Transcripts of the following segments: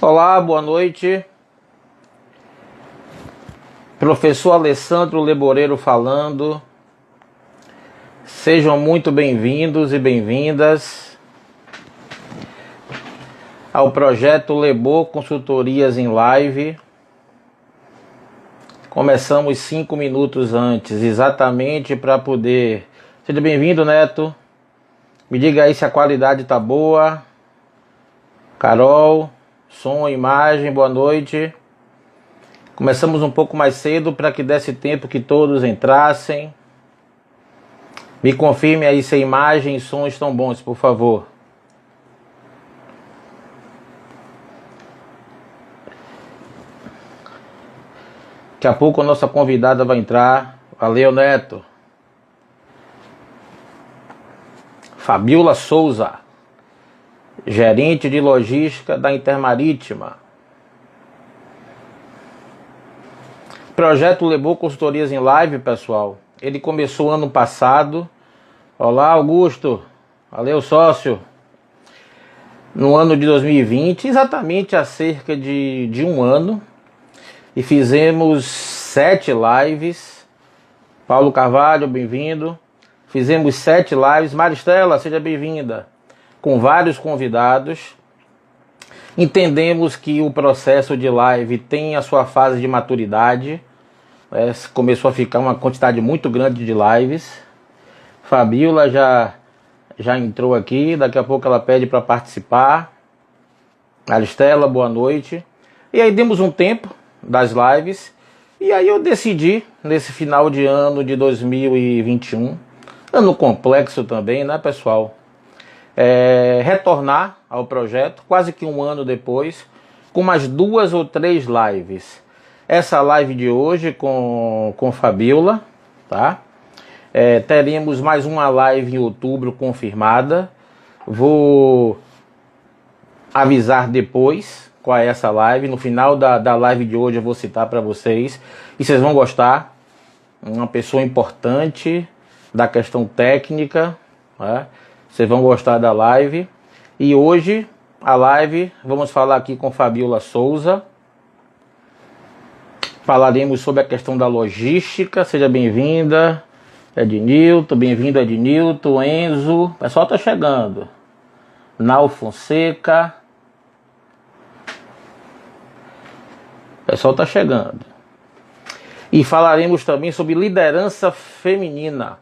Olá, boa noite. Professor Alessandro Leboreiro falando. Sejam muito bem-vindos e bem-vindas ao projeto Lebo Consultorias em Live. Começamos 5 minutos antes, exatamente para poder... Seja bem-vindo, Neto. Me diga aí se a qualidade tá boa. Carol, som, imagem, boa noite. Começamos um pouco mais cedo para que desse tempo que todos entrassem. Me confirme aí se a imagem e som estão bons, por favor. Daqui a pouco a nossa convidada vai entrar. Valeu, Neto. Fabiola Souza, gerente de logística da Intermarítima. Projeto Lebo Consultorias em Live, pessoal. Ele começou ano passado. Olá, Augusto. Valeu, sócio. No ano de 2020, exatamente há cerca de um ano. E fizemos 7 lives. Paulo Carvalho, bem-vindo. Fizemos 7 lives. Maristela, seja bem-vinda. Com vários convidados. Entendemos que o processo de live tem a sua fase de maturidade. Começou a ficar uma quantidade muito grande de lives. Fabiola já entrou aqui. Daqui a pouco ela pede para participar. Maristela, boa noite. E aí demos um tempo das lives. E aí eu decidi, nesse final de ano de 2021, ano complexo também, né, pessoal? Retornar ao projeto, quase que um ano depois, com umas 2 ou 3 lives. Essa live de hoje com Fabiola, tá? Teremos mais uma live em outubro confirmada. Vou avisar depois qual é essa live. No final da live de hoje eu vou citar para vocês. E vocês vão gostar. Uma pessoa importante da questão técnica, né? Vocês vão gostar da live. E hoje, a live, vamos falar aqui com Fabiola Souza. Falaremos sobre a questão da logística. Seja bem-vinda, Ednilton. Bem-vindo, Ednilton, Enzo. O pessoal tá chegando. Nau Fonseca. O pessoal tá chegando. E falaremos também sobre liderança feminina.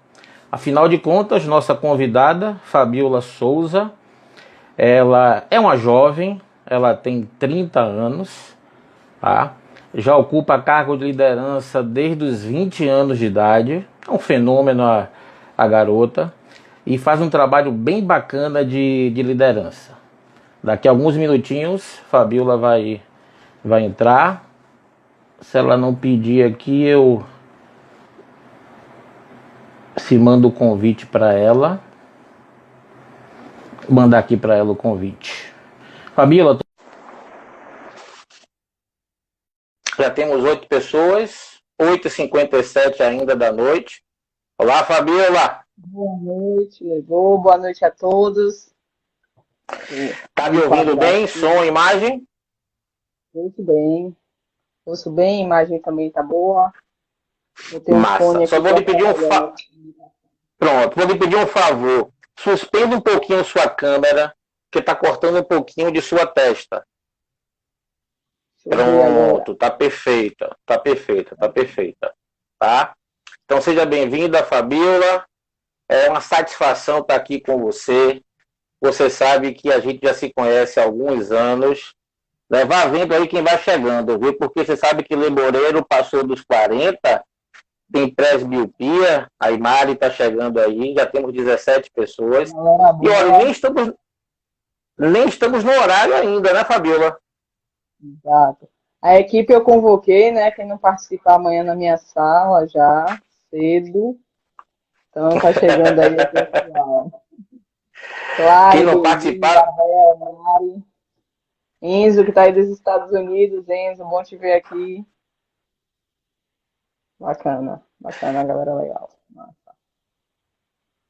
Afinal de contas, nossa convidada, Fabiola Souza, ela é uma jovem, ela tem 30 anos, tá? Já ocupa cargo de liderança desde os 20 anos de idade, é um fenômeno a garota, e faz um trabalho bem bacana de liderança. Daqui a alguns minutinhos, Fabiola vai entrar. Se ela não pedir aqui, eu mando o convite para ela. Vou mandar aqui para ela o convite. Fabiola, já temos 8 pessoas, 8h57 ainda da noite. Olá, Fabiola. Boa noite, Levô. Boa noite a todos. Tá me ouvindo bem? Som, imagem? Muito bem. Ouço bem, a imagem também tá boa. Eu tenho um fone Massa. aqui. Só vou lhe pedir Pronto, vou lhe pedir um favor. Suspenda um pouquinho sua câmera, que está cortando um pouquinho de sua testa. Pronto, tá perfeita, tá perfeita, tá perfeita. Tá? Então seja bem-vinda, Fabiola. É uma satisfação estar aqui com você. Você sabe que a gente já se conhece há alguns anos. Vá vendo aí quem vai chegando, viu? Porque você sabe que Leboreiro passou dos 40, tem presbiopia, a Imari está chegando aí, já temos 17 pessoas. E olha, nem estamos no horário ainda, né, Fabiola? Exato. A equipe eu convoquei, né? Quem não participar amanhã na minha sala já, cedo. Então tá chegando aí o pessoal. Claro, quem não participar... Mari, Enzo, que está aí dos Estados Unidos. Enzo, bom te ver aqui. Bacana, galera legal.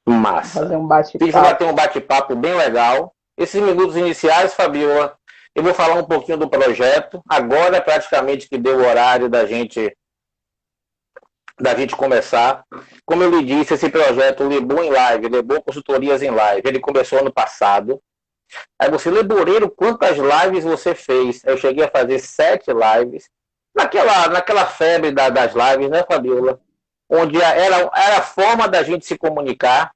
Massa. Fazer um bate-papo. Vai ter um bate-papo bem legal. Esses minutos iniciais, Fabiola, Eu vou falar um pouquinho do projeto. Agora, praticamente, que deu o horário da gente começar. Como eu lhe disse, esse projeto Lebon em Live, Lebon Consultorias em Live, ele começou ano passado. Aí você, Leboreiro, quantas lives você fez? Eu cheguei a fazer 7 lives. Naquela febre das lives, né, Fabiola? Onde era a forma da gente se comunicar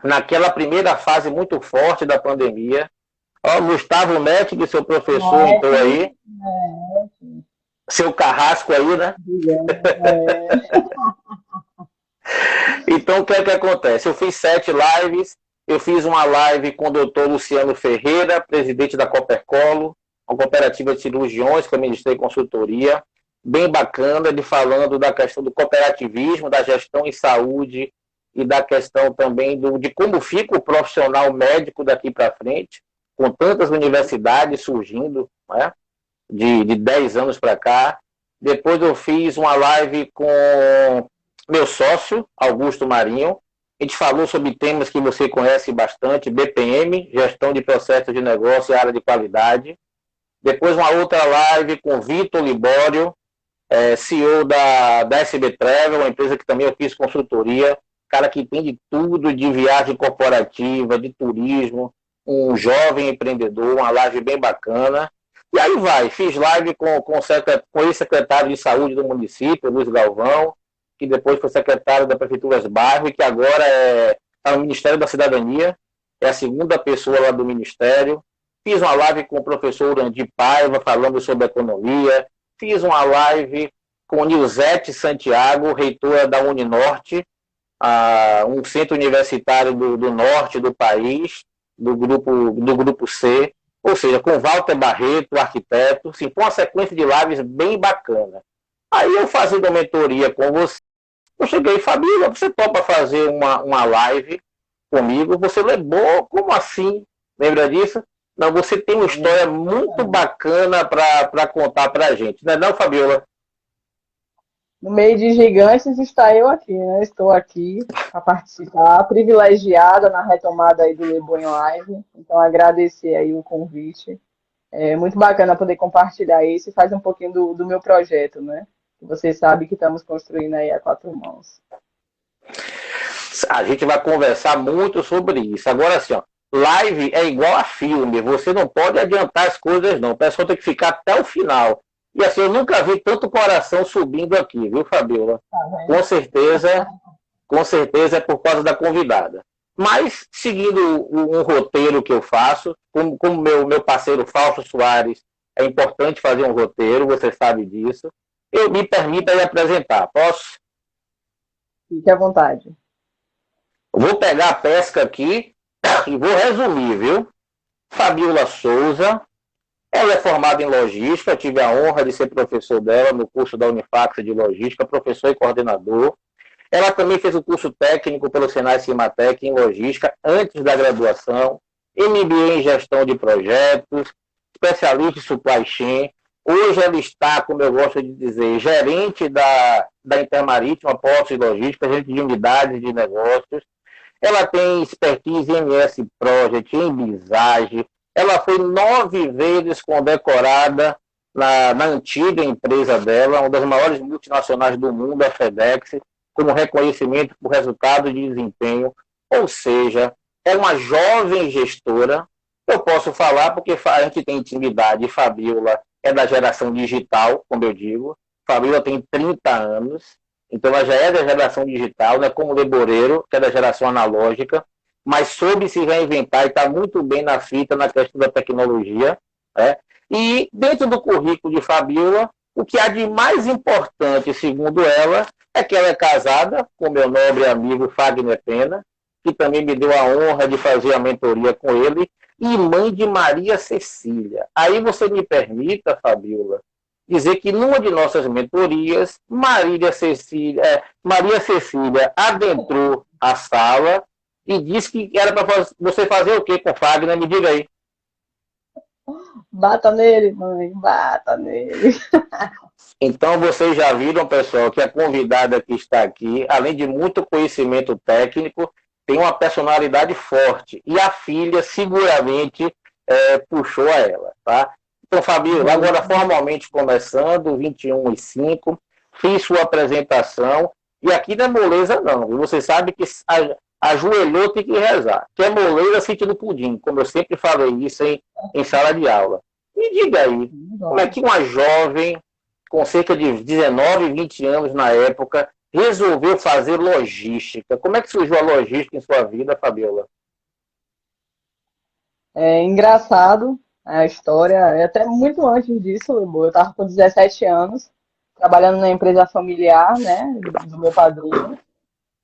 naquela primeira fase muito forte da pandemia. Ó, Gustavo Mettig, seu professor, entrou aí. Seu carrasco aí, né? Então, o que é que acontece? Eu fiz 7 lives. Eu fiz uma live com o doutor Luciano Ferreira, presidente da Coopercolo, uma cooperativa de cirurgiões que eu ministrei consultoria. Bem bacana, ele falando da questão do cooperativismo, da gestão em saúde e da questão também de como fica o profissional médico daqui para frente, com tantas universidades surgindo, né, de 10 anos para cá. Depois eu fiz uma live com meu sócio, Augusto Marinho. A gente falou sobre temas que você conhece bastante, BPM, gestão de processos de negócio e área de qualidade. Depois uma outra live com Vitor Libório, CEO da SB Travel, uma empresa que também eu fiz consultoria, cara que entende tudo de viagem corporativa, de turismo, um jovem empreendedor, uma live bem bacana. E aí vai, fiz live com o ex-secretário de saúde do município, Luiz Galvão, que depois foi secretário da Prefeitura dos Bairros e que agora está no Ministério da Cidadania, é a segunda pessoa lá do Ministério. Fiz uma live com o professor Urandir Paiva, falando sobre economia. Fiz uma live com Nilzete Santiago, reitora da Uninorte, um centro universitário do norte do país, do grupo C, ou seja, com Walter Barreto, arquiteto. Assim, foi uma sequência de lives bem bacana. Aí eu fazendo a mentoria com você, eu cheguei, Fabíola, você topa fazer uma live comigo? Você levou? Como assim? Lembra disso? Não, você tem uma história muito bacana para contar para a gente, não é não, Fabíola? No meio de gigantes está eu aqui, né? Estou aqui para participar, privilegiada na retomada aí do Lebon em Live. Então, agradecer aí o convite. É muito bacana poder compartilhar isso e fazer um pouquinho do meu projeto, né? Você sabe que estamos construindo aí a 4 mãos. A gente vai conversar muito sobre isso. Agora, assim, ó, live é igual a filme. Você não pode adiantar as coisas, não. O pessoal tem que ficar até o final. E assim, eu nunca vi tanto coração subindo aqui, viu, Fabiola? Com certeza é por causa da convidada. Mas, seguindo um roteiro que eu faço, como meu parceiro Fausto Soares, é importante fazer um roteiro, você sabe disso. Eu me permita lhe apresentar. Posso? Fique à vontade. Vou pegar a pesca aqui e vou resumir, viu? Fabiola Souza, ela é formada em logística, tive a honra de ser professor dela no curso da Unifax de logística, professor e coordenador. Ela também fez o curso técnico pelo Senai Cimatec em logística antes da graduação, MBA em gestão de projetos, especialista em supply chain. Hoje ela está, como eu gosto de dizer, gerente da Intermarítima, Portos e Logística, gerente de unidades de negócios. Ela tem expertise em MS Project, em Visage. Ela foi 9 vezes condecorada na antiga empresa dela, uma das maiores multinacionais do mundo, a FedEx, como reconhecimento por resultado de desempenho. Ou seja, é uma jovem gestora. Eu posso falar porque a gente tem intimidade. Fabiola é da geração digital, como eu digo. Fabiola tem 30 anos. Então, ela já é da geração digital, não é como o Leboreiro, que é da geração analógica, mas soube se reinventar e está muito bem na fita na questão da tecnologia. Né? E, dentro do currículo de Fabiola, o que há de mais importante, segundo ela, é que ela é casada com meu nobre amigo Fagner Pena, que também me deu a honra de fazer a mentoria com ele, e mãe de Maria Cecília. Aí você me permita, Fabiola, dizer que numa de nossas mentorias, Maria Cecília adentrou a sala e disse que era para você fazer o quê com o Fagner? Me diga aí. Bata nele, mãe, bata nele. Então vocês já viram, pessoal, que a convidada que está aqui, além de muito conhecimento técnico, tem uma personalidade forte. E a filha, seguramente, puxou a ela, tá? Então, Fabíola, agora formalmente começando, 21h05, fiz sua apresentação, e aqui não é moleza não, viu? Você sabe que ajoelhou tem que rezar, que é moleza sentido pudim, como eu sempre falei isso em sala de aula. Me diga aí, como é que uma jovem com cerca de 19, 20 anos na época resolveu fazer logística? Como é que surgiu a logística em sua vida, Fabíola? É engraçado a história, é até muito antes disso, eu estava com 17 anos, trabalhando na empresa familiar, né, do meu padrinho,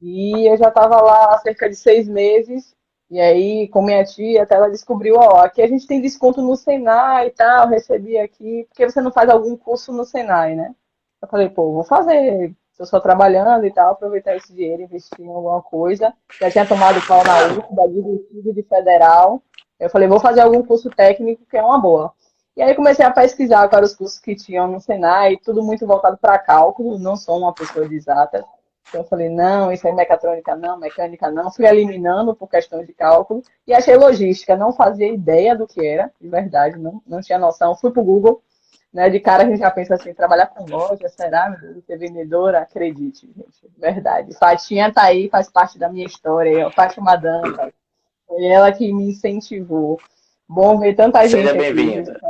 e eu já estava lá há cerca de 6 meses, e aí com minha tia, até ela descobriu, ó, aqui a gente tem desconto no Senai e tal, recebi aqui, porque você não faz algum curso no Senai, né? Eu falei, pô, vou fazer, se eu só trabalhando e tal, aproveitar esse dinheiro, investir em alguma coisa. Já tinha tomado pau na UFBA, de federal. Eu falei, vou fazer algum curso técnico que é uma boa. E aí comecei a pesquisar quais os cursos que tinham no Senai, tudo muito voltado para cálculo, não sou uma pessoa de exatas. Então eu falei, não, isso aí mecatrônica não, mecânica não. Fui eliminando por questões de cálculo e achei logística, não fazia ideia do que era, de verdade, não tinha noção. Fui para o Google, né? De cara a gente já pensa assim, trabalhar com loja, será, meu Deus, ser vendedora? Acredite, gente, verdade. Fatinha tá aí, faz parte da minha história, ó, Fátima Dantas. Foi ela que me incentivou. Bom ver tanta Seja gente aqui. bem-vinda.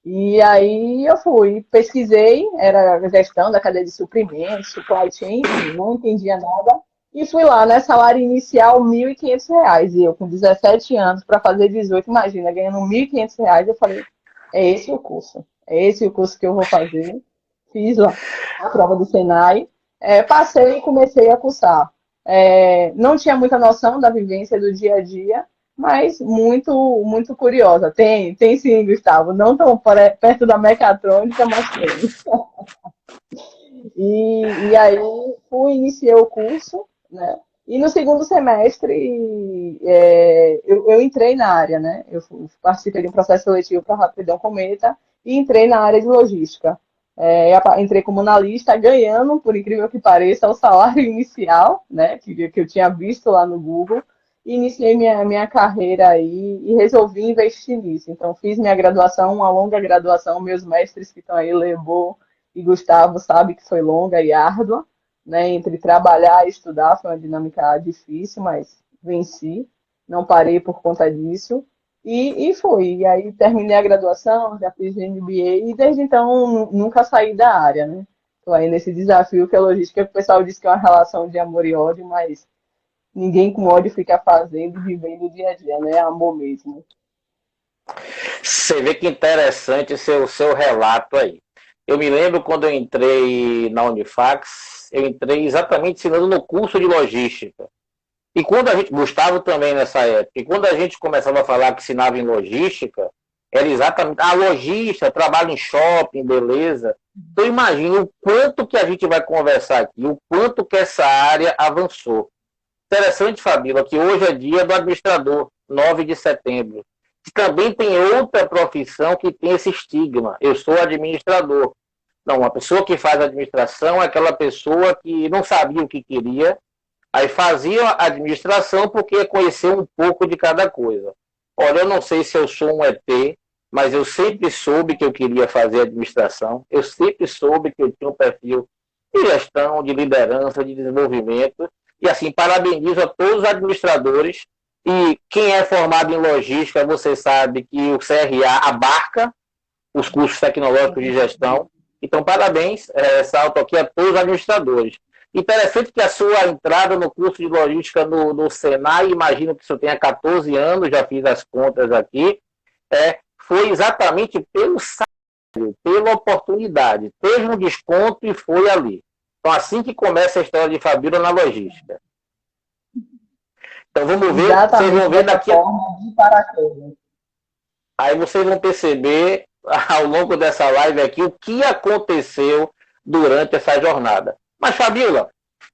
E aí eu fui, pesquisei, era gestão da cadeia de suprimentos, supply chain, enfim, não entendia nada. E fui lá, né? Salário inicial R$ 1.500. E eu com 17 anos para fazer 18, imagina, ganhando R$ 1.500, eu falei, é esse o curso. É esse o curso que eu vou fazer. Fiz lá a prova do Senai, passei e comecei a cursar. Não tinha muita noção da vivência do dia a dia, mas muito, muito curiosa. Tem sim, Gustavo. Não tão perto da mecatrônica, mas tem. E aí iniciei o curso, né? E no segundo semestre eu entrei na área, né? Eu participei de um processo seletivo para Rapidão Cometa e entrei na área de logística. Entrei como analista, ganhando, por incrível que pareça, o salário inicial, né? Que eu tinha visto lá no Google. E iniciei minha carreira aí e resolvi investir nisso. Então, fiz minha graduação, uma longa graduação. Meus mestres que estão aí, Lebo e Gustavo, sabe que foi longa e árdua, né? Entre trabalhar e estudar foi uma dinâmica difícil, mas venci, não parei por conta disso e fui. E aí terminei a graduação, já fiz MBA e desde então nunca saí da área, né? Estou aí nesse desafio que é logística, que o pessoal diz que é uma relação de amor e ódio, mas ninguém com ódio fica fazendo e vivendo o dia a dia, né? É amor mesmo. Você vê que interessante seu relato aí. Eu me lembro quando eu entrei na Unifax, eu entrei exatamente ensinando no curso de logística. E quando a gente, Gustavo também nessa época, e quando a gente começava a falar que ensinava em logística, era exatamente, logística, trabalho em shopping, beleza. Então imagina o quanto que a gente vai conversar aqui, o quanto que essa área avançou. Interessante, Fabíola, que hoje é dia do administrador, 9 de setembro. E também tem outra profissão que tem esse estigma. Eu sou administrador. Não, uma pessoa que faz administração é aquela pessoa que não sabia o que queria, aí fazia a administração porque conheceu um pouco de cada coisa. Olha, eu não sei se eu sou um ET, mas eu sempre soube que eu queria fazer administração, eu sempre soube que eu tinha um perfil de gestão, de liderança, de desenvolvimento, e assim, parabenizo a todos os administradores, e quem é formado em logística, você sabe que o CRA abarca os cursos tecnológicos de gestão. Então, parabéns, salto aqui a todos os administradores. Interessante que a sua entrada no curso de logística no Senai, imagino que o senhor tenha 14 anos, já fiz as contas aqui, foi exatamente pelo salário, pela oportunidade. Teve um desconto e foi ali. Então, assim que começa a história de Fabíola na logística. Então, vamos ver, Exatamente, vocês vão ver daqui a... Aí vocês vão perceber, ao longo dessa live aqui, o que aconteceu durante essa jornada. Mas, Fabíola,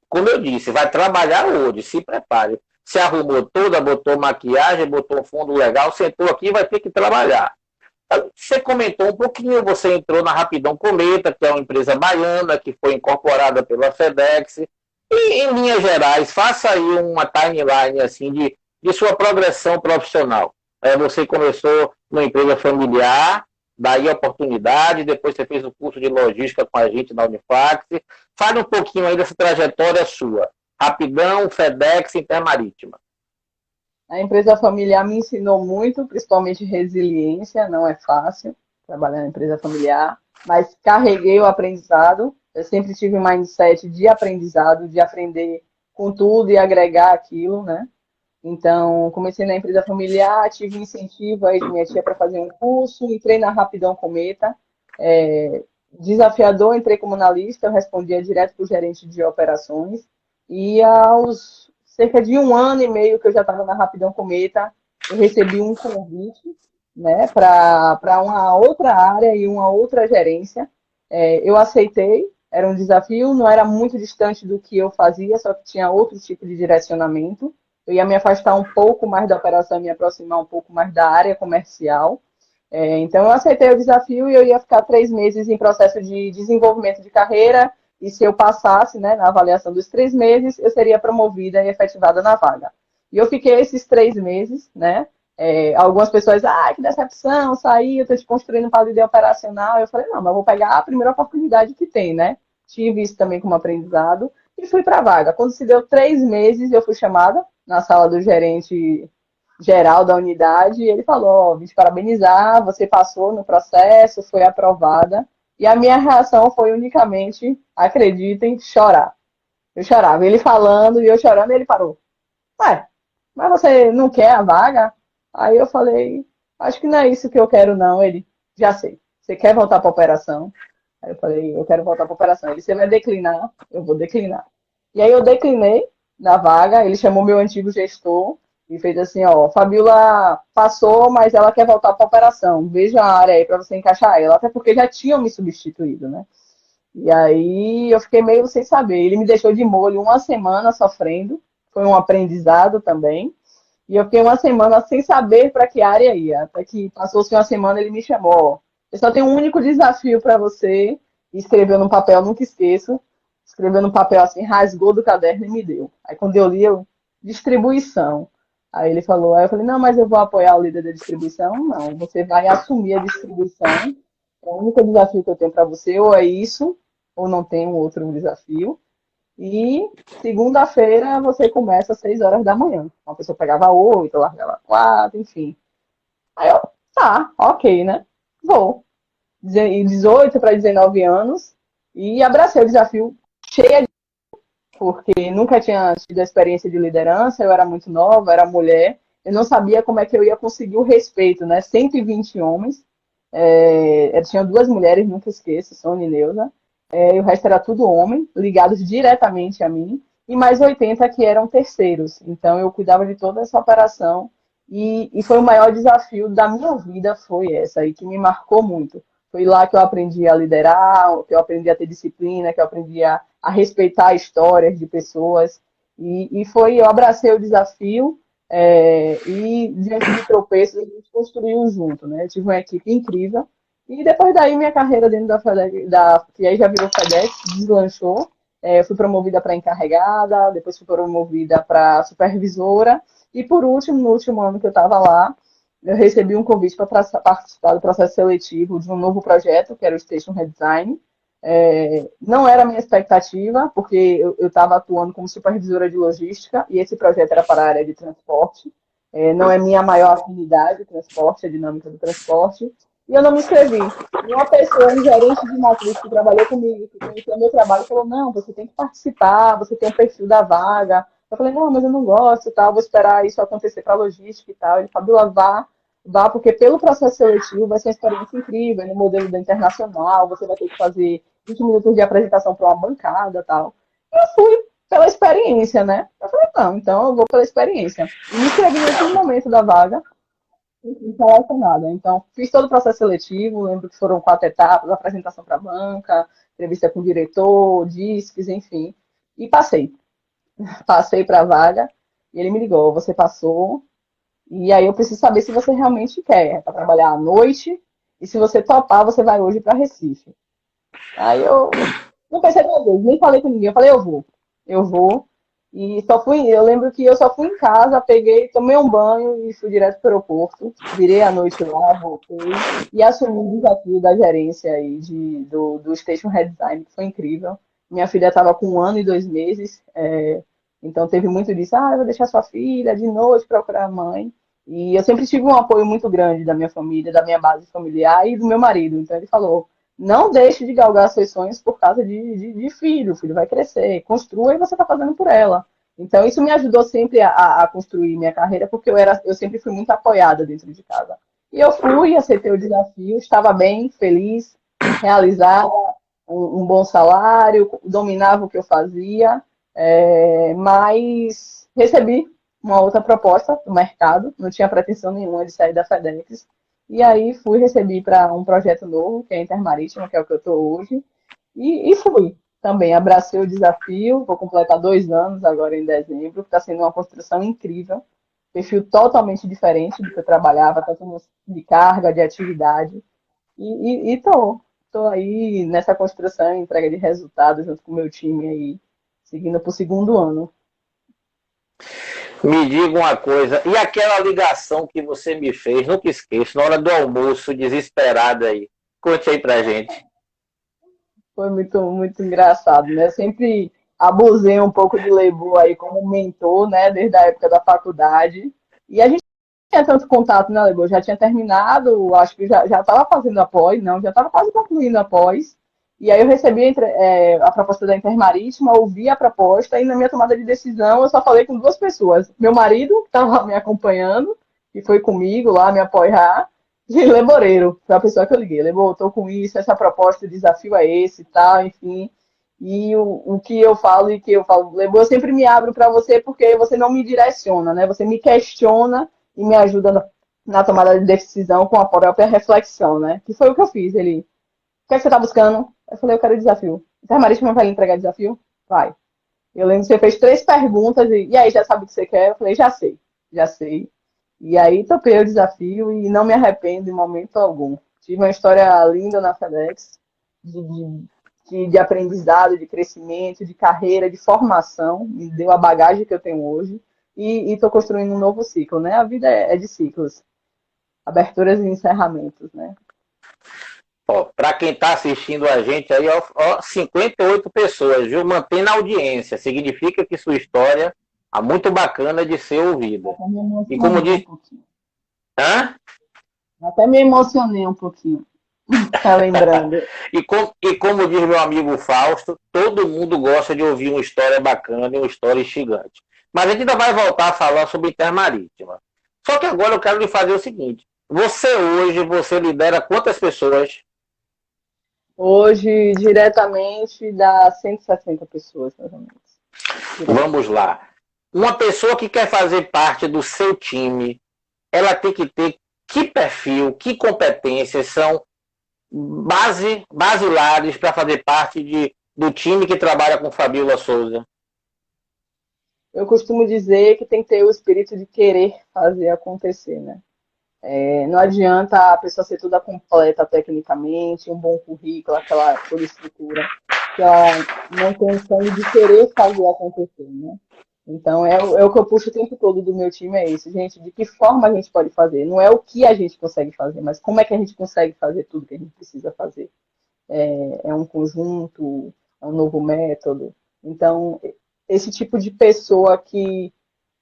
como eu disse, vai trabalhar hoje, se prepare. Se arrumou toda, botou maquiagem, botou um fundo legal, sentou aqui e vai ter que trabalhar. Você comentou um pouquinho, você entrou na Rapidão Cometa, que é uma empresa baiana, que foi incorporada pela FedEx. E, em linhas gerais, faça aí uma timeline assim, de sua progressão profissional. Você começou numa empresa familiar, daí a oportunidade, depois você fez o curso de logística com a gente na Unifax. Fale um pouquinho aí dessa trajetória sua. Rapidão, FedEx, Intermarítima. A empresa familiar me ensinou muito, principalmente resiliência, não é fácil trabalhar na empresa familiar, mas carreguei o aprendizado. Eu sempre tive um mindset de aprendizado, de aprender com tudo e agregar aquilo, né? Então, comecei na empresa familiar, tive incentivo aí de minha tia para fazer um curso, entrei na Rapidão Cometa, desafiador, entrei como analista, eu respondia direto para o gerente de operações, e aos cerca de 1 ano e meio que eu já estava na Rapidão Cometa, eu recebi um convite, né, para uma outra área e uma outra gerência. Eu aceitei, era um desafio, não era muito distante do que eu fazia, só que tinha outro tipo de direcionamento. Eu ia me afastar um pouco mais da operação, me aproximar um pouco mais da área comercial. Então, eu aceitei o desafio e eu ia ficar 3 meses em processo de desenvolvimento de carreira. E se eu passasse, né, na avaliação dos 3 meses, eu seria promovida e efetivada na vaga. E eu fiquei esses 3 meses, né? Algumas pessoas, que decepção, saí, eu estou te construindo para líder operacional. Eu falei, não, mas eu vou pegar a primeira oportunidade que tem, né? Tive isso também como aprendizado e fui para a vaga. Quando se deu 3 meses, eu fui chamada na sala do gerente geral da unidade e ele falou, vim te parabenizar, você passou no processo, foi aprovada. E a minha reação foi unicamente, acreditem, chorar. Eu chorava, ele falando e eu chorando, e ele parou. Ué, mas você não quer a vaga? Aí eu falei, acho que não é isso que eu quero não. Ele, já sei, você quer voltar para a operação? Aí eu falei, eu quero voltar para a operação. Ele, você vai declinar? Eu vou declinar. E aí eu declinei na vaga, ele chamou meu antigo gestor e fez assim, ó, Fabiola passou, mas ela quer voltar para a operação. Veja a área aí para você encaixar ela, até porque já tinham me substituído, né? E aí eu fiquei meio sem saber. Ele me deixou de molho 1 semana sofrendo, foi um aprendizado também. E eu fiquei 1 semana sem saber para que área ia. Até que passou-se 1 semana, ele me chamou, ó, eu só tenho um único desafio para você. E escreveu no papel, nunca esqueço. Escreveu no papel assim, rasgou do caderno e me deu. Aí quando eu li, eu, distribuição. Aí ele falou, aí eu falei, não, mas eu vou apoiar o líder da distribuição. Não, você vai assumir a distribuição. É o único desafio que eu tenho para você, ou é isso, ou não tem um outro desafio. E segunda-feira você começa às 6 horas da manhã. Uma pessoa pegava 8, largava 4, enfim. Aí eu, tá, ok, né? Vou. 18 para 19 anos e abracei o desafio cheia de, porque nunca tinha tido a experiência de liderança, eu era muito nova, era mulher, eu não sabia como é que eu ia conseguir o respeito, né? 120 homens, tinha 2 mulheres, nunca esqueço, Sônia e Neuza, e o resto era tudo homem, ligados diretamente a mim, e mais 80 que eram terceiros. Então eu cuidava de toda essa operação e foi o maior desafio da minha vida, foi essa aí, que me marcou muito. Foi lá que eu aprendi a liderar, que eu aprendi a ter disciplina, que eu aprendi a respeitar histórias de pessoas. E foi, eu abracei o desafio e diante de tropeços a gente construiu junto, né? Eu tive uma equipe incrível. E depois daí minha carreira dentro da FedEx, que aí já virou FedEx, deslanchou. Eu fui promovida para encarregada, depois fui promovida para supervisora. E por último, no último ano que eu estava lá, eu recebi um convite para participar do processo seletivo de um novo projeto, que era o Station Redesign. Não era a minha expectativa, porque eu estava atuando como supervisora de logística e esse projeto era para a área de transporte. Não é minha maior afinidade, o transporte, a dinâmica do transporte. E eu não me inscrevi. E uma pessoa, um gerente de matriz que trabalhou comigo, que conhecia meu trabalho, falou, não, você tem que participar, você tem um perfil da vaga. Eu falei, não, mas eu não gosto, tal, vou esperar isso acontecer para a logística e tal. Ele falou, vá, porque pelo processo seletivo vai ser uma experiência incrível, no modelo da internacional, você vai ter que fazer 20 minutos de apresentação para uma bancada e tal. E eu fui pela experiência, né? Eu falei, não, então eu vou pela experiência. E me inscrevi nesse momento da vaga, relacionada. Então, fiz todo o processo seletivo, lembro que foram 4 etapas, apresentação para a banca, entrevista com o diretor, disques, enfim. E passei. Passei para a vaga, e ele me ligou, você passou, e aí eu preciso saber se você realmente quer para trabalhar à noite, e se você topar, você vai hoje para Recife. Aí eu não pensei duas vezes, nem falei com ninguém, eu falei, eu vou. E eu lembro que eu só fui em casa, peguei, tomei um banho e fui direto para o aeroporto. Virei a noite lá, voltei e assumi o desafio da gerência aí do Station Redesign, que foi incrível. Minha filha estava com 1 ano e 2 meses, então teve muito disso. Ah, eu vou deixar sua filha de noite procurar a mãe. E eu sempre tive um apoio muito grande da minha família, da minha base familiar e do meu marido. Então ele falou: não deixe de galgar seus sonhos por causa de filho. O filho vai crescer, construa e você está fazendo por ela. Então isso me ajudou sempre a construir minha carreira, porque eu sempre fui muito apoiada dentro de casa. E eu fui, aceitei o desafio, estava bem, feliz, realizada, um bom salário, dominava o que eu fazia, mas recebi uma outra proposta do mercado, não tinha pretensão nenhuma de sair da FedEx. E aí recebi para um projeto novo, que é a Intermarítima, que é o que eu estou hoje, e fui. Também abracei o desafio, vou completar 2 anos agora em dezembro, está sendo uma construção incrível, perfil totalmente diferente do que eu trabalhava, tanto de carga, de atividade, e tô aí nessa construção, entrega de resultados junto com o meu time aí, seguindo para o segundo ano. Me diga uma coisa, e aquela ligação que você me fez, nunca esqueço, na hora do almoço, desesperada aí. Conte aí pra gente. Foi muito, muito engraçado, né? Eu sempre abusei um pouco de Leibu aí como mentor, né? Desde a época da faculdade. E a gente não tinha tanto contato, né, Leibu? Eu já tinha terminado, acho que já estava fazendo a pós, não, já estava quase concluindo a pós. E aí eu recebi a proposta da Intermarítima, ouvi a proposta e na minha tomada de decisão eu só falei com 2 pessoas. Meu marido, que estava me acompanhando, que foi comigo lá me apoiar, e Leboreiro, foi a pessoa que eu liguei. Lebo, estou com isso, essa proposta, o desafio é esse e tal, enfim. E o que eu falo e que eu falo, Lebo, eu sempre me abro para você porque você não me direciona, né? Você me questiona e me ajuda na tomada de decisão com a própria reflexão, né? Que foi o que eu fiz. Ele, o que é que você está buscando? Eu falei, eu quero desafio. Intermarítima vai lhe entregar desafio? Vai. Eu lembro que você fez 3 perguntas e aí, já sabe o que você quer? Eu falei, já sei, já sei. E aí topei o desafio e não me arrependo em momento algum. Tive uma história linda na FedEx, de aprendizado, de crescimento, de carreira, de formação, me deu a bagagem que eu tenho hoje e estou construindo um novo ciclo, né? A vida é de ciclos, aberturas e encerramentos, né? Ó, para quem está assistindo a gente aí, ó, 58 pessoas, viu? Mantém na audiência. Significa que sua história é muito bacana de ser ouvida. E como diz. Hã? Até me emocionei um pouquinho. Tá lembrando. E como diz meu amigo Fausto, todo mundo gosta de ouvir uma história bacana e uma história instigante. Mas a gente ainda vai voltar a falar sobre Intermarítima. Só que agora eu quero lhe fazer o seguinte. Você lidera quantas pessoas? Hoje, diretamente, dá 160 pessoas, mais ou menos. Vamos lá. Uma pessoa que quer fazer parte do seu time, ela tem que ter que perfil, que competências são basilares para fazer parte do time que trabalha com Fabíola Souza? Eu costumo dizer que tem que ter o espírito de querer fazer acontecer, né? Não adianta a pessoa ser toda completa tecnicamente, um bom currículo, toda estrutura, se ela não tem o sangue de querer fazer acontecer, né? Então, é o que eu puxo o tempo todo do meu time, é isso, gente, de que forma a gente pode fazer? Não é o que a gente consegue fazer, mas como é que a gente consegue fazer tudo que a gente precisa fazer? É um conjunto, é um novo método. Então, esse tipo de pessoa que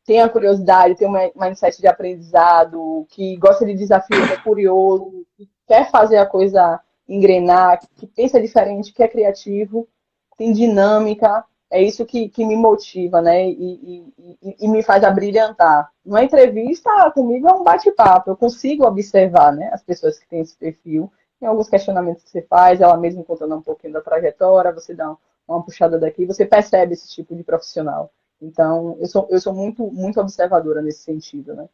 tem a curiosidade, tem uma mindset de aprendizado, que gosta de desafio, que é curioso, que quer fazer a coisa engrenar, que pensa diferente, que é criativo, tem dinâmica, é isso que me motiva, né? E me faz abrilhantar. Numa entrevista, comigo é um bate-papo, eu consigo observar, né, as pessoas que têm esse perfil, tem alguns questionamentos que você faz, ela mesma contando um pouquinho da trajetória, você dá uma puxada daqui, você percebe esse tipo de profissional. Então, eu sou muito, muito observadora nesse sentido, né?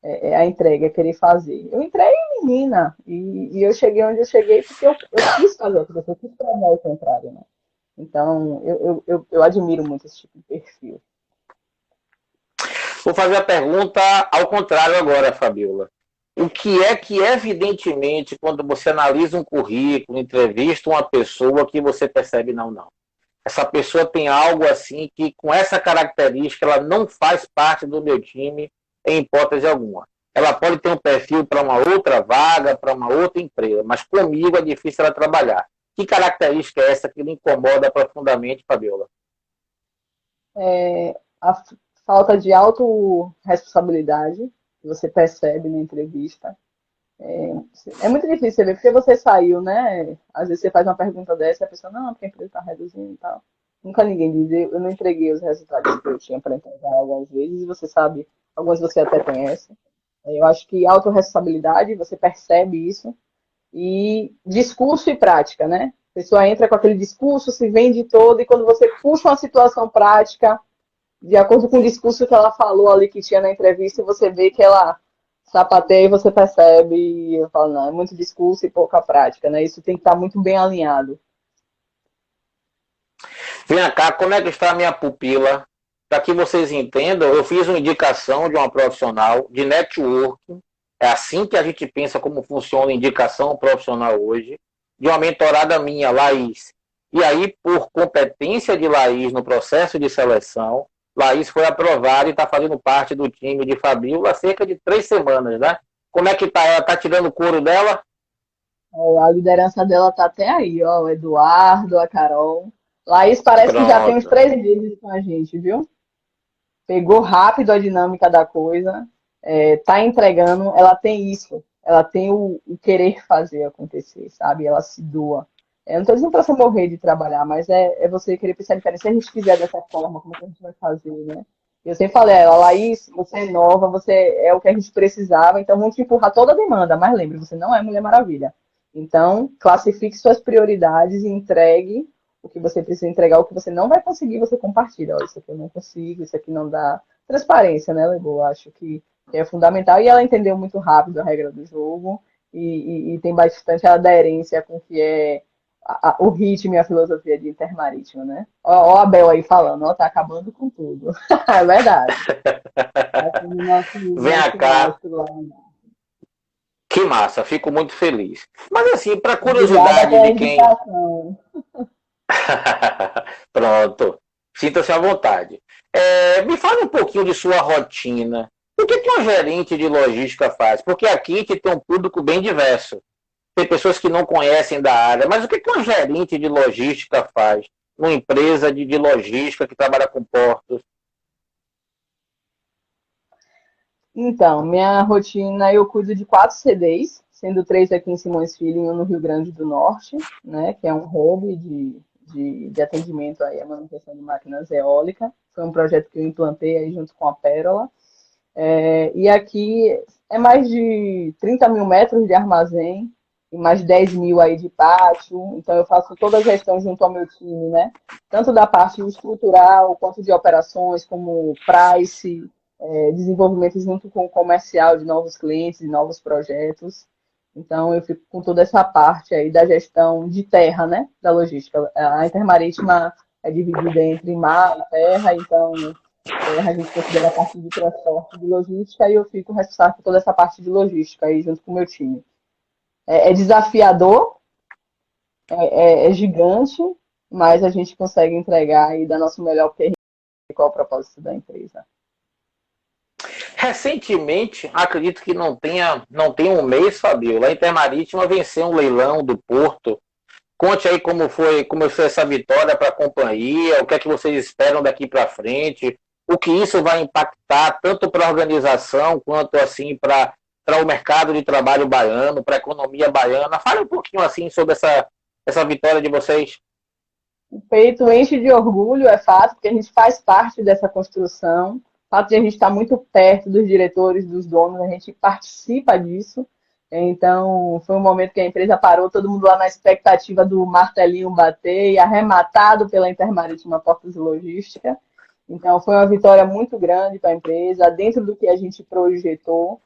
É a entrega, é querer fazer. Eu entrei menina, e eu cheguei onde eu cheguei porque eu quis fazer outra coisa, eu quis provar o contrário, né? Então, eu admiro muito esse tipo de perfil. Vou fazer a pergunta ao contrário agora, Fabiola. O que é que, evidentemente, quando você analisa um currículo, entrevista uma pessoa, que você percebe não? essa pessoa tem algo assim que com essa característica ela não faz parte do meu time em hipótese alguma. Ela pode ter um perfil para uma outra vaga, para uma outra empresa, mas comigo é difícil ela trabalhar. Que característica é essa que lhe incomoda profundamente, Fabiola? A falta de autorresponsabilidade, que você percebe na entrevista. É muito difícil você ver, porque você saiu, né? Às vezes você faz uma pergunta dessa e a pessoa, não, porque a empresa está reduzindo e tal. Nunca ninguém diz, eu não entreguei os resultados que eu tinha para entregar algumas vezes, e você sabe, algumas você até conhece. Eu acho que autorresponsabilidade, você percebe isso, e discurso e prática, né? A pessoa entra com aquele discurso, se vende todo, e quando você puxa uma situação prática, de acordo com o discurso que ela falou ali que tinha na entrevista, você vê que ela sapateia e você percebe, e eu falo, não, é muito discurso e pouca prática, né? Isso tem que estar muito bem alinhado. Vem cá, como é que está a minha pupila? Para que vocês entendam, eu fiz uma indicação de uma profissional de networking. É assim que a gente pensa como funciona a indicação profissional hoje, de uma mentorada minha, Laís. E aí, por competência de Laís no processo de seleção, Laís foi aprovada e está fazendo parte do time de Fabiola há cerca de 3 semanas, né? Como é que está? Ela está tirando o couro dela? A liderança dela tá até aí, ó, o Eduardo, a Carol. Laís parece que já tem uns Pronto. 3 meses com a gente, viu? Pegou rápido a dinâmica da coisa, tá entregando, ela tem isso, ela tem o querer fazer acontecer, sabe? Ela se doa. Eu não estou dizendo para você morrer de trabalhar, mas é você querer pensar diferente. Se a gente fizer dessa forma, como que a gente vai fazer, né? Eu sempre falei a ela, Laís, você é nova, você é o que a gente precisava, então vamos te empurrar toda a demanda. Mas lembre, você não é Mulher Maravilha. Então, classifique suas prioridades e entregue o que você precisa entregar, o que você não vai conseguir, você compartilha. Ó, isso aqui eu não consigo, isso aqui não dá. Transparência, né, Lego? Acho que é fundamental. E ela entendeu muito rápido a regra do jogo e tem bastante aderência com o que é o ritmo e a filosofia de Intermarítimo, né? Ó, a Bel aí falando, ó, tá acabando com tudo. É verdade. Tá sendo Vem nosso cá. astro lá. Que massa, fico muito feliz. Mas assim, para Obrigada curiosidade pela de quem. indicação. Pronto, sinta-se à vontade. Me fale um pouquinho de sua rotina. O que uma gerente de logística faz? Porque aqui a gente tem um público bem diverso. Tem pessoas que não conhecem da área, mas o que uma gerente de logística faz? Numa empresa de logística que trabalha com portos? Então, minha rotina, eu cuido de 4 CDs, sendo 3 aqui em Simões Filho e um no Rio Grande do Norte, né, que é um hub de atendimento aí à manutenção de máquinas eólicas. Foi um projeto que eu implantei aí junto com a Pérola. E aqui é mais de 30 mil metros de armazém e mais de 10 mil aí de pátio. Então, eu faço toda a gestão junto ao meu time, né? Tanto da parte estrutural, quanto de operações, como price, desenvolvimento junto com o comercial de novos clientes e novos projetos. Então, eu fico com toda essa parte aí da gestão de terra, né? Da logística. A Intermarítima é dividida entre mar e terra, então a gente considera a parte de transporte de logística e eu fico responsável por toda essa parte de logística aí junto com o meu time. É desafiador, é gigante, mas a gente consegue entregar e dar nosso melhor porque a gente sabe qual é o propósito da empresa. Recentemente, acredito que não tenha um mês, Fabiola, a Intermarítima venceu um leilão do Porto. Conte aí como foi essa vitória para a companhia, o que é que vocês esperam daqui para frente, o que isso vai impactar tanto para a organização quanto assim para o mercado de trabalho baiano, para a economia baiana. Fale um pouquinho assim sobre essa vitória de vocês. O peito enche de orgulho, é fato, porque a gente faz parte dessa construção. O fato de a gente estar muito perto dos diretores, dos donos, a gente participa disso. Então, foi um momento que a empresa parou, todo mundo lá na expectativa do martelinho bater e arrematado pela Intermarítima Portos e Logística. Então, foi uma vitória muito grande para a empresa, dentro do que a gente projetou.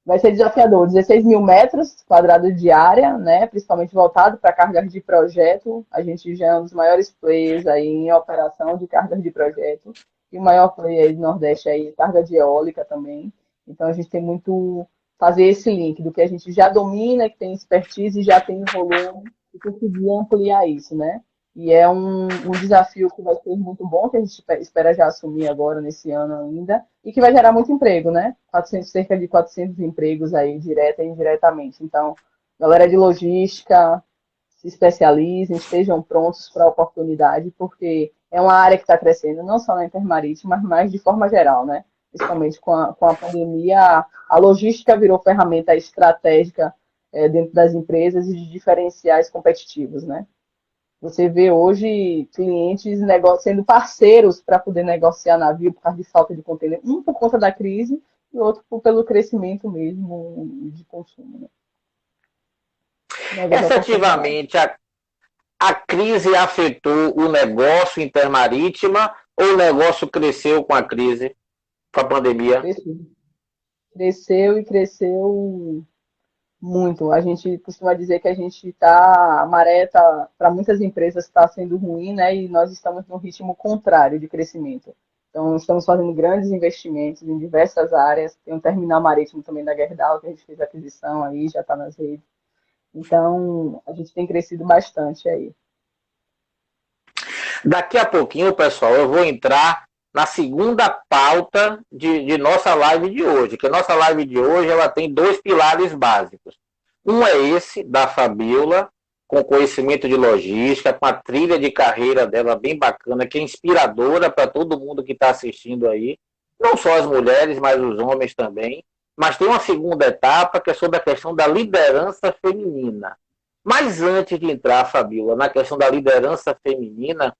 Vai ser desafiador, 16 mil metros quadrados de área, né? Principalmente voltado para cargas de projeto. A gente já é um dos maiores players aí em operação de cargas de projeto. E o maior player aí do Nordeste aí, carga de eólica também. Então a gente tem muito fazer esse link do que a gente já domina, que tem expertise e já tem volume, e conseguir ampliar isso, né? E é um desafio que vai ser muito bom, que a gente espera já assumir agora, nesse ano ainda, e que vai gerar muito emprego, né? Cerca de 400 empregos aí, direta e indiretamente. Então, galera de logística, se especializem, estejam prontos para a oportunidade, porque é uma área que está crescendo, não só na Intermarítima, mas de forma geral, né? Principalmente com a pandemia, a logística virou ferramenta estratégica dentro das empresas e de diferenciais competitivos, né? Você vê hoje clientes sendo parceiros para poder negociar navio por causa de falta de container, um por conta da crise e outro pelo crescimento mesmo de consumo. Né? Não vejo oportunidade. Efetivamente, a crise afetou o negócio intermarítima ou o negócio cresceu com a crise, com a pandemia? Cresceu e cresceu muito. A gente costuma dizer que a maré para muitas empresas está sendo ruim, né? E nós estamos num ritmo contrário de crescimento. Então, estamos fazendo grandes investimentos em diversas áreas. Tem um terminal marítimo também da Gerdau, que a gente fez aquisição aí, já está nas redes. Então, a gente tem crescido bastante aí. Daqui a pouquinho, pessoal, eu vou entrar na segunda pauta de nossa live de hoje, que a nossa live de hoje ela tem dois pilares básicos. Um é esse, da Fabiola, com conhecimento de logística, com a trilha de carreira dela bem bacana, que é inspiradora para todo mundo que está assistindo aí, não só as mulheres, mas os homens também. Mas tem uma segunda etapa, que é sobre a questão da liderança feminina. Mas antes de entrar, Fabiola, na questão da liderança feminina,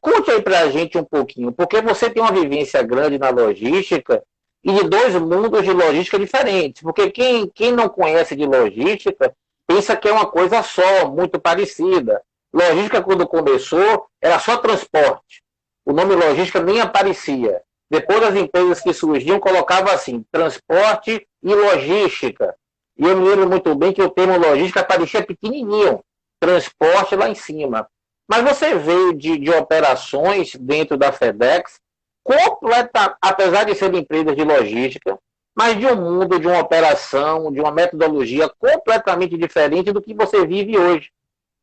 conte aí para a gente um pouquinho, porque você tem uma vivência grande na logística e de dois mundos de logística diferentes. Porque quem não conhece de logística pensa que é uma coisa só, muito parecida. Logística, quando começou, era só transporte. O nome logística nem aparecia. Depois as empresas que surgiam colocavam assim, transporte e logística. E eu me lembro muito bem que o termo logística aparecia pequenininho, transporte lá em cima. Mas você veio de operações dentro da FedEx, apesar de ser empresas de logística, mas de um mundo, de uma operação, de uma metodologia completamente diferente do que você vive hoje.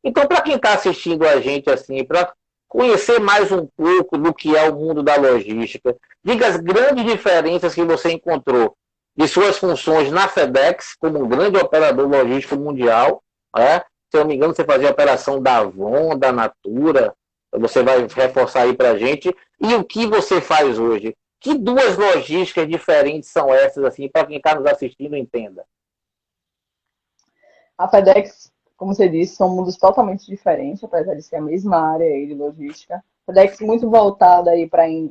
Então, para quem está assistindo a gente assim, para conhecer mais um pouco do que é o mundo da logística, diga as grandes diferenças que você encontrou de suas funções na FedEx, como um grande operador logístico mundial, né? Se eu não me engano, você fazia a operação da Avon, da Natura, você vai reforçar aí para a gente, e o que você faz hoje? Que duas logísticas diferentes são essas, assim, para quem está nos assistindo entenda? A FedEx, como você disse, são mundos totalmente diferentes, apesar de ser a mesma área aí de logística. FedEx muito voltada aí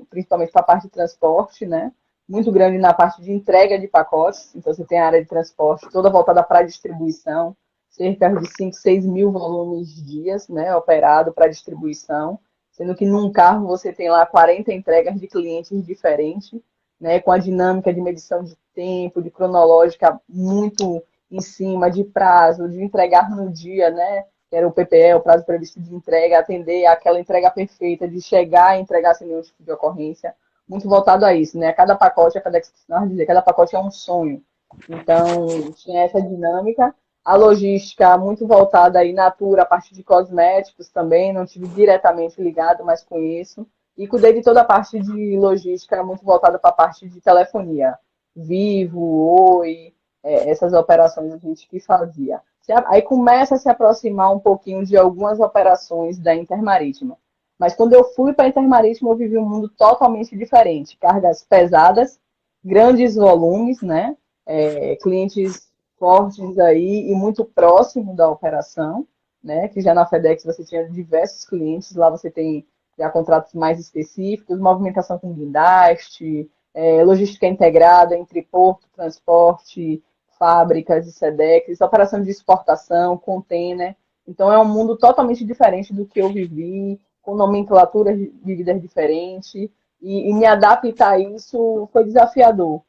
principalmente para a parte de transporte, né? Muito grande na parte de entrega de pacotes. Então, você tem a área de transporte toda voltada para a distribuição, cerca de 5, 6 mil volumes dias, né, operado para distribuição, sendo que num carro você tem lá 40 entregas de clientes diferentes, né, com a dinâmica de medição de tempo, de cronológica muito em cima, de prazo, de entregar no dia, né, que era o PPE, o prazo previsto de entrega, atender aquela entrega perfeita, de chegar e entregar sem nenhum tipo de ocorrência, muito voltado a isso, né, cada pacote, cada pacote é um sonho. Então, tinha essa dinâmica. A logística muito voltada aí, Natura, a parte de cosméticos também, não tive diretamente ligado, mas conheço. E cuidei de toda a parte de logística, muito voltada para a parte de telefonia. Vivo, Oi, essas operações a gente que fazia. Aí começa a se aproximar um pouquinho de algumas operações da Intermarítima. Mas quando eu fui para a Intermarítima, eu vivi um mundo totalmente diferente. Cargas pesadas, grandes volumes, né? Clientes fortes aí e muito próximo da operação, né? Que já na FedEx você tinha diversos clientes, lá você tem já contratos mais específicos, movimentação com guindaste, logística integrada entre porto, transporte, fábricas e SEDEX, operação de exportação, container. Então é um mundo totalmente diferente do que eu vivi, com nomenclaturas vividas diferentes, e me adaptar a isso foi desafiador.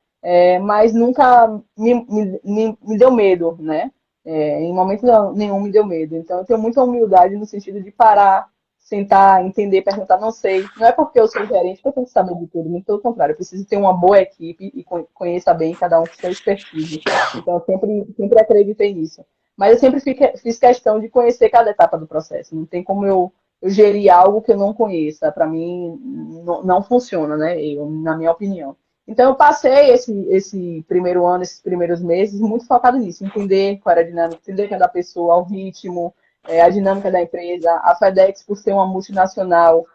Mas nunca me deu medo, né? Em momento nenhum me deu medo. Então, eu tenho muita humildade no sentido de parar, sentar, entender, perguntar, não sei. Não é porque eu sou gerente que eu tenho que saber de tudo, muito pelo contrário. Eu preciso ter uma boa equipe e conheça bem cada um com sua expertise. Então, eu sempre acreditei nisso. Mas eu sempre fiz questão de conhecer cada etapa do processo. Não tem como eu eu gerir algo que eu não conheça. Para mim, não funciona, né? Na minha opinião. Então, eu passei esse primeiro ano, esses primeiros meses, muito focado nisso, entender qual era a dinâmica, entender cada pessoa, o ritmo, a dinâmica da empresa. A FedEx, por ser uma multinacional,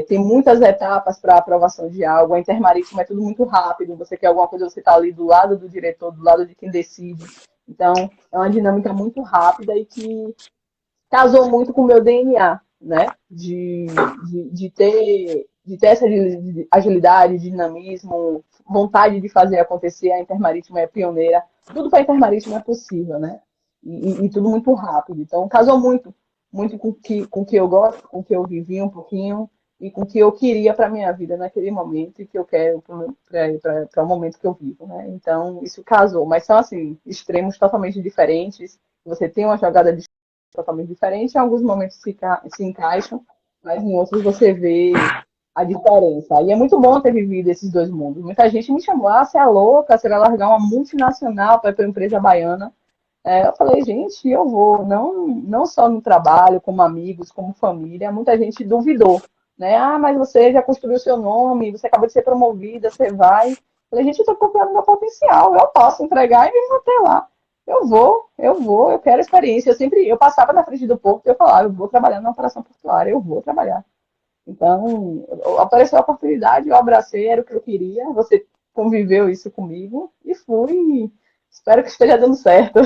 tem muitas etapas para aprovação de algo. A Intermarítima é tudo muito rápido. Você quer alguma coisa, você está ali do lado do diretor, do lado de quem decide. Então, é uma dinâmica muito rápida e que casou muito com o meu DNA, né? De ter essa agilidade, dinamismo, vontade de fazer acontecer. A Intermarítima é pioneira. Tudo para a Intermarítima é possível, né? E tudo muito rápido. Então, casou muito com o que eu gosto, com o que eu vivi um pouquinho e com o que eu queria para minha vida naquele momento e que eu quero para o momento que eu vivo, né? Então, isso casou. Mas são, assim, extremos totalmente diferentes. Você tem uma jogada de totalmente diferente. Em alguns momentos se encaixam, mas em outros você vê a diferença. E é muito bom ter vivido esses dois mundos. Muita gente me chamou, você é louca, você vai largar uma multinacional para ir para uma empresa baiana. Eu falei, gente, eu vou, não só no trabalho, como amigos, como família. Muita gente duvidou, né? Ah, mas você já construiu seu nome, você acabou de ser promovida, você vai. Eu falei, gente, eu estou confiando no meu potencial, eu posso entregar e me manter lá. Eu quero experiência. Eu passava na frente do porto e eu falava, eu vou trabalhar na operação portuária, eu vou trabalhar. Então, apareceu a oportunidade, eu abracei, era o que eu queria, você conviveu isso comigo e fui. Espero que esteja dando certo.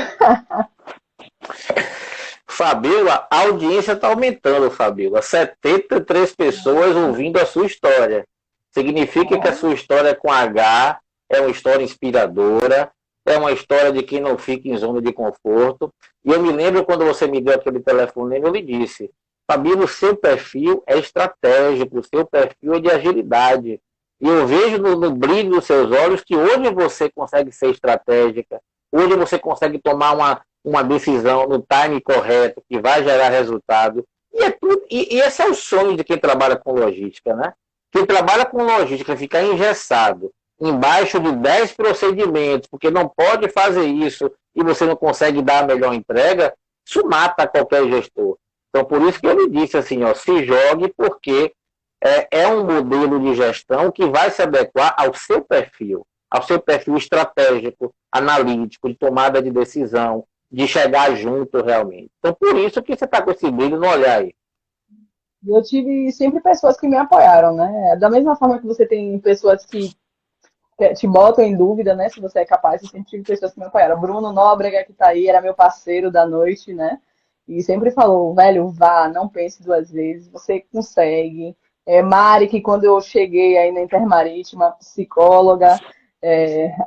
Fabíola, a audiência está aumentando, Fabíola. 73 pessoas ouvindo a sua história. Significa que a sua história com H é uma história inspiradora, é uma história de quem não fica em zona de conforto. E eu me lembro quando você me deu aquele telefonema, eu lhe disse, Fabíola, o seu perfil é estratégico, o seu perfil é de agilidade. E eu vejo no brilho dos seus olhos que hoje você consegue ser estratégica, hoje você consegue tomar uma decisão no time correto, que vai gerar resultado. E esse é o sonho de quem trabalha com logística, né? Quem trabalha com logística ficar engessado, embaixo de 10 procedimentos, porque não pode fazer isso e você não consegue dar a melhor entrega, isso mata qualquer gestor. Então, por isso que eu lhe disse assim, ó, se jogue, porque é um modelo de gestão que vai se adequar ao seu perfil estratégico, analítico, de tomada de decisão, de chegar junto realmente. Então, por isso que você está com esse brilho no olhar aí. Eu tive sempre pessoas que me apoiaram, né? Da mesma forma que você tem pessoas que te botam em dúvida, né? Se você é capaz, eu sempre tive pessoas que me apoiaram. Bruno Nóbrega, que tá aí, era meu parceiro da noite, né? E sempre falou, velho, vá, não pense duas vezes, você consegue. Mari, que quando eu cheguei aí na Intermarítima, psicóloga,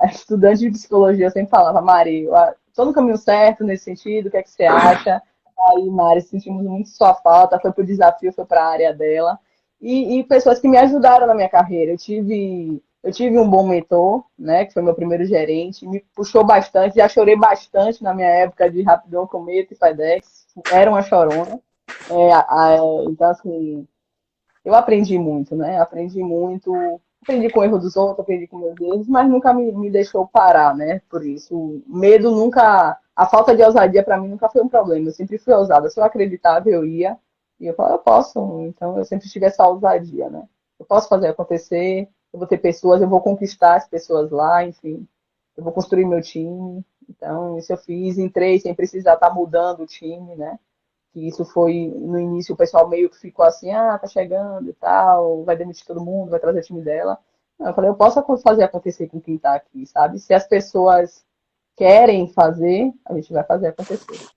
estudante de psicologia, eu sempre falava, Mari, eu tô no caminho certo nesse sentido, o que é que você acha? Aí, Mari, sentimos muito sua falta, foi pro desafio, foi para a área dela. E pessoas que me ajudaram na minha carreira. Eu tive um bom mentor, né, que foi meu primeiro gerente, me puxou bastante, já chorei bastante na minha época de Rapidão, Cometa e FedEx, era uma chorona. Então, assim, eu aprendi muito, né? Aprendi com o erro dos outros, aprendi com meus erros, mas nunca me deixou parar, né? Por isso, o medo nunca, a falta de ousadia para mim nunca foi um problema. Eu sempre fui ousada. Se eu acreditava, eu ia. E eu falava, eu posso. Então, eu sempre tive essa ousadia, né? Eu posso fazer acontecer, eu vou ter pessoas, eu vou conquistar as pessoas lá, enfim. Eu vou construir meu time. Então, isso eu fiz. Entrei sem precisar estar mudando o time, né? Que isso foi, no início, o pessoal meio que ficou assim, tá chegando e tal, vai demitir todo mundo, vai trazer o time dela. Não, eu falei, eu posso fazer acontecer com quem tá aqui, sabe? Se as pessoas querem fazer, a gente vai fazer acontecer.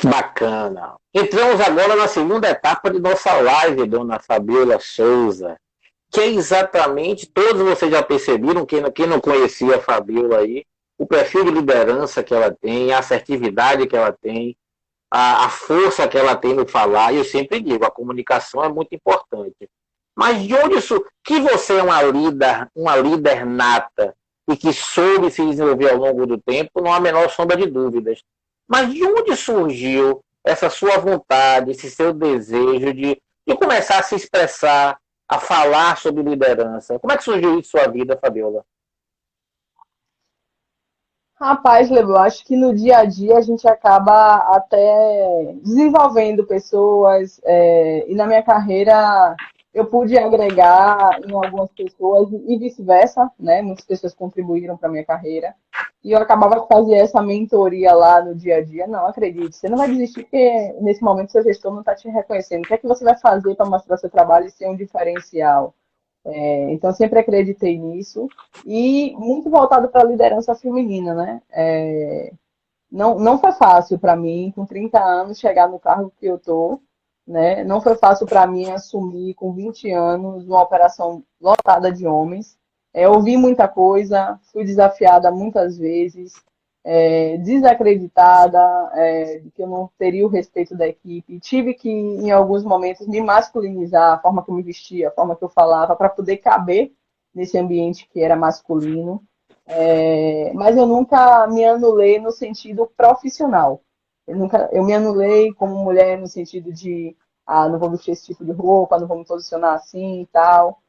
Bacana. Entramos agora na segunda etapa de nossa live, dona Fabíola Souza, que é exatamente, todos vocês já perceberam, quem não conhecia a Fabíola aí, o perfil de liderança que ela tem, a assertividade que ela tem, a força que ela tem no falar, e eu sempre digo, a comunicação é muito importante. Mas de onde isso, que você é uma líder nata, e que soube se desenvolver ao longo do tempo, não há a menor sombra de dúvidas. Mas de onde surgiu essa sua vontade, esse seu desejo de começar a se expressar, a falar sobre liderança? Como é que surgiu isso na sua vida, Fabíola? Rapaz, Lebu, eu acho que no dia a dia a gente acaba até desenvolvendo pessoas, e na minha carreira eu pude agregar em algumas pessoas e vice-versa, né? Muitas pessoas contribuíram para a minha carreira e eu acabava fazendo essa mentoria lá no dia a dia. Não, acredite, você não vai desistir porque nesse momento seu gestor não está te reconhecendo. O que é que você vai fazer para mostrar seu trabalho e ser um diferencial? Então, eu sempre acreditei nisso e muito voltado para a liderança feminina, né? Não foi fácil para mim, com 30 anos, chegar no cargo que eu tô, né? Não foi fácil para mim assumir, com 20 anos, uma operação lotada de homens. Eu ouvi muita coisa, fui desafiada muitas vezes, desacreditada, de que eu não teria o respeito da equipe. Tive que, em alguns momentos, me masculinizar, a forma que eu me vestia, a forma que eu falava, para poder caber nesse ambiente que era masculino. Mas eu nunca me anulei no sentido profissional. Eu me anulei como mulher no sentido de, não vou vestir esse tipo de roupa, não vou me posicionar assim e tal,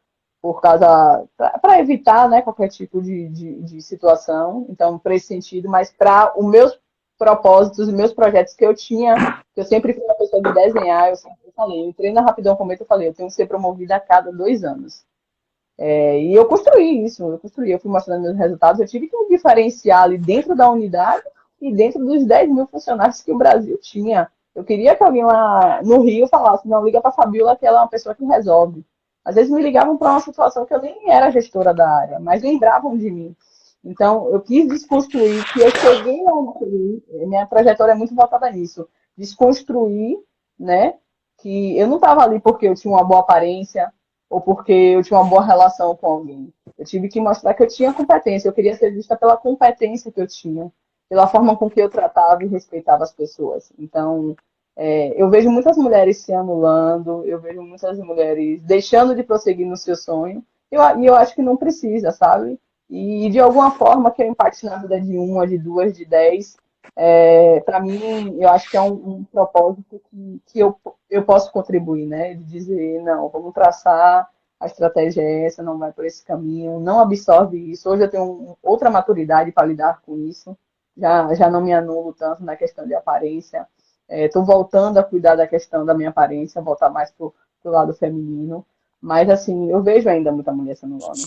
por causa, para evitar, né, qualquer tipo de situação. Então, para esse sentido, mas para os meus propósitos, os meus projetos que eu tinha, que eu sempre fui uma pessoa de desenhar, eu sempre falei, eu entrei na Rapidão Cometa, eu falei, eu tenho que ser promovida a cada 2 anos. E eu construí isso, eu fui mostrando meus resultados, eu tive que me diferenciar ali dentro da unidade e dentro dos 10 mil funcionários que o Brasil tinha. Eu queria que alguém lá no Rio falasse, não, liga para a Fabiola que ela é uma pessoa que resolve. Às vezes me ligavam para uma situação que eu nem era gestora da área, mas lembravam de mim. Então, eu quis desconstruir, que eu cheguei a minha trajetória é muito voltada nisso, desconstruir, né, que eu não estava ali porque eu tinha uma boa aparência, ou porque eu tinha uma boa relação com alguém. Eu tive que mostrar que eu tinha competência. Eu queria ser vista pela competência que eu tinha, pela forma com que eu tratava e respeitava as pessoas. Então, eu vejo muitas mulheres se anulando, eu vejo muitas mulheres deixando de prosseguir no seu sonho, e eu acho que não precisa, sabe? E de alguma forma que eu impacte na vida de uma, de duas, de 10, para mim, eu acho que é um propósito que eu posso contribuir, né? De dizer, não, vamos traçar, a estratégia é essa, não vai por esse caminho, não absorve isso. Hoje eu tenho outra maturidade para lidar com isso, já não me anulo tanto na questão de aparência. Estou voltando a cuidar da questão da minha aparência, voltar mais pro lado feminino. Mas, assim, eu vejo ainda muita mulher se anulando.